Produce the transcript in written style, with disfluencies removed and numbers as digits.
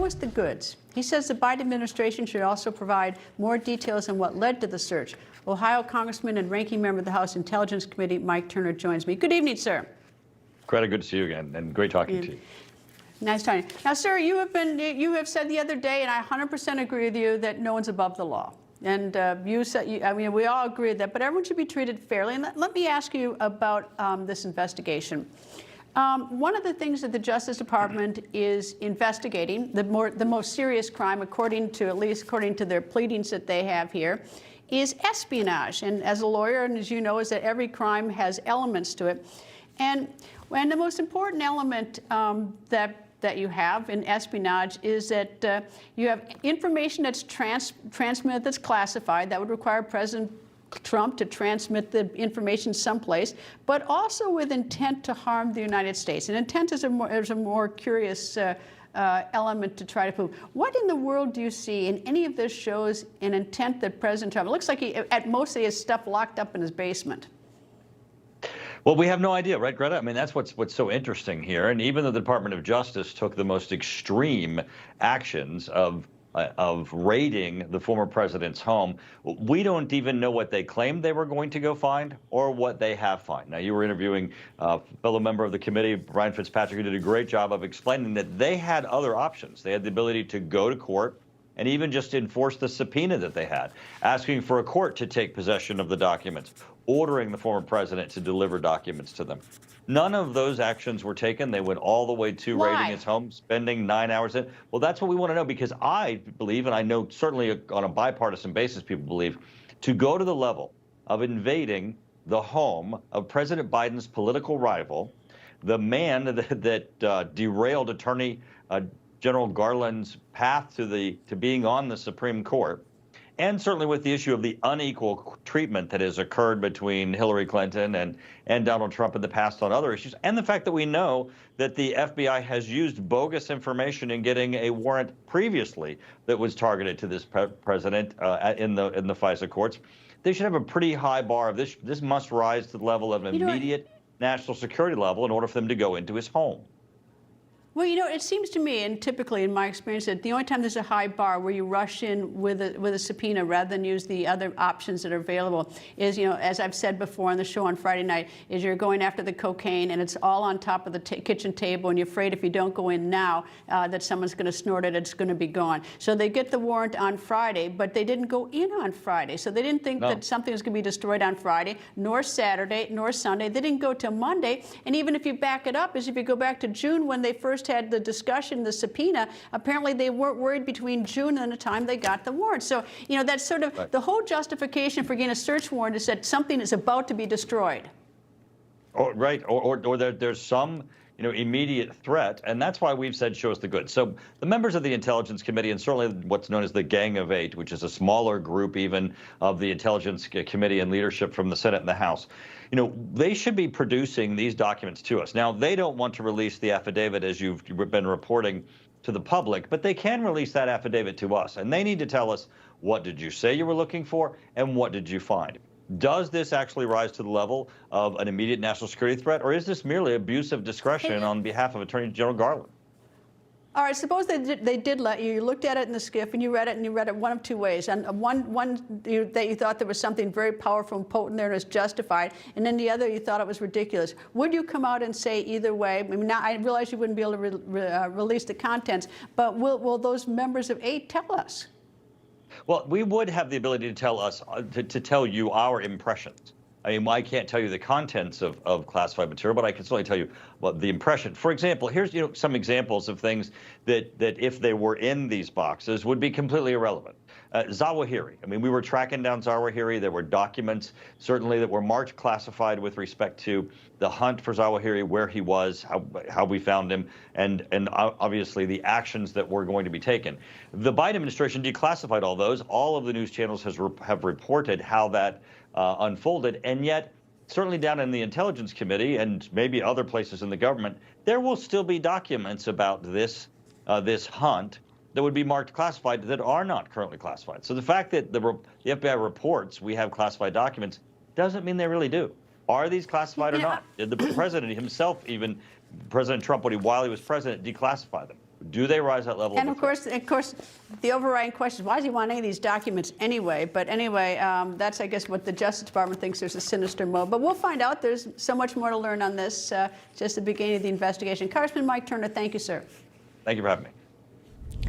us the goods. He says the Biden administration should also provide more details on what led to the search. Ohio Congressman and Ranking Member of the House Intelligence Committee, Mike Turner, joins me. Good evening, sir. Greta, good to see you again, and great talking to you. Nice talking. Now, sir, you have said the other day, and I 100% agree with you, that no one's above the law. And you said, I mean, we all agree with that, but everyone should be treated fairly. And let me ask you about this investigation. One of the things that the Justice Department is investigating, the most serious crime, at least according to their pleadings that they have here, is espionage. And as a lawyer, and as you know, is that every crime has elements to it. And the most important element that you have in espionage is that you have information that's transmitted that's classified. That would require President Trump to transmit the information someplace, but also with intent to harm the United States. And intent is a more curious element to try to prove. What in the world do you see in any of this shows an intent that President Trump, it looks like he, at most, he has stuff locked up in his basement? Well, we have no idea, right, Greta? I mean, that's what's so interesting here. And even though the Department of Justice took the most extreme actions of raiding the former president's home, we don't even know what they claimed they were going to go find or what they have found. Now, you were interviewing a fellow member of the committee, Brian Fitzpatrick, who did a great job of explaining that they had other options. They had the ability to go to court and even just enforce the subpoena that they had, asking for a court to take possession of the documents, ordering the former president to deliver documents to them. None of those actions were taken. They went all the way to raiding his home, spending 9 hours in. Well, that's what we want to know, because I believe, and I know certainly on a bipartisan basis people believe, to go to the level of invading the home of President Biden's political rival, the man that derailed Attorney General Garland's path to being on the Supreme Court, and certainly with the issue of the unequal treatment that has occurred between Hillary Clinton and Donald Trump in the past on other issues, and the fact that we know that the FBI has used bogus information in getting a warrant previously that was targeted to this president in the FISA courts, they should have a pretty high bar. This must rise to the level of an immediate national security level in order for them to go into his home. Well, you know, it seems to me, and typically in my experience, that the only time there's a high bar where you rush in with a subpoena rather than use the other options that are available is, you know, as I've said before on the show on Friday night, is you're going after the cocaine and it's all on top of the kitchen table, and you're afraid if you don't go in now that someone's going to snort it, it's going to be gone. So they get the warrant on Friday, but they didn't go in on Friday. So they didn't think that something was going to be destroyed on Friday, nor Saturday, nor Sunday. They didn't go till Monday. And even if you back it up, is if you go back to June when they first had the discussion, the subpoena, apparently they weren't worried between June and the time they got the warrant. So, you know, that's sort of the whole justification for getting a search warrant is that something is about to be destroyed. Oh, right, or there's some, you know, immediate threat, and that's why we've said show us the goods. So the members of the Intelligence Committee, and certainly what's known as the Gang of Eight, which is a smaller group even of the Intelligence Committee and leadership from the Senate and the House, you know, they should be producing these documents to us. Now, they don't want to release the affidavit, as you've been reporting, to the public, but they can release that affidavit to us, and they need to tell us, what did you say you were looking for, and what did you find? Does this actually rise to the level of an immediate national security threat, or is this merely abuse of discretion on behalf of Attorney General Garland? All right, suppose they did let you. You looked at it in the skiff, and you read it one of two ways. And that you thought there was something very powerful and potent there and was justified, and then the other you thought it was ridiculous. Would you come out and say either way? I mean, now I realize you wouldn't be able to release the contents, but will those members of eight tell us? Well, we would have the ability to tell us to tell you our impressions. I mean, I can't tell you the contents of classified material, but I can certainly tell you what the impression. For example, here's some examples of things that if they were in these boxes would be completely irrelevant. Zawahiri. I mean, we were tracking down Zawahiri. There were documents certainly that were marked classified with respect to the hunt for Zawahiri, where he was, how we found him, and obviously the actions that were going to be taken. The Biden administration declassified all those. All of the news channels have reported how that unfolded, and yet certainly down in the Intelligence Committee and maybe other places in the government, there will still be documents about this hunt that would be marked classified that are not currently classified. So the fact that the FBI reports we have classified documents doesn't mean they really do. Are these classified or not? Did the president himself, even President Trump, while he was president, declassify them? Do they rise that level? And of course, the overriding question is, why does he want any of these documents anyway? But anyway, that's, I guess, what the Justice Department thinks there's a sinister motive. But we'll find out. There's so much more to learn on this. Just the beginning of the investigation. Congressman Mike Turner, thank you, sir. Thank you for having me.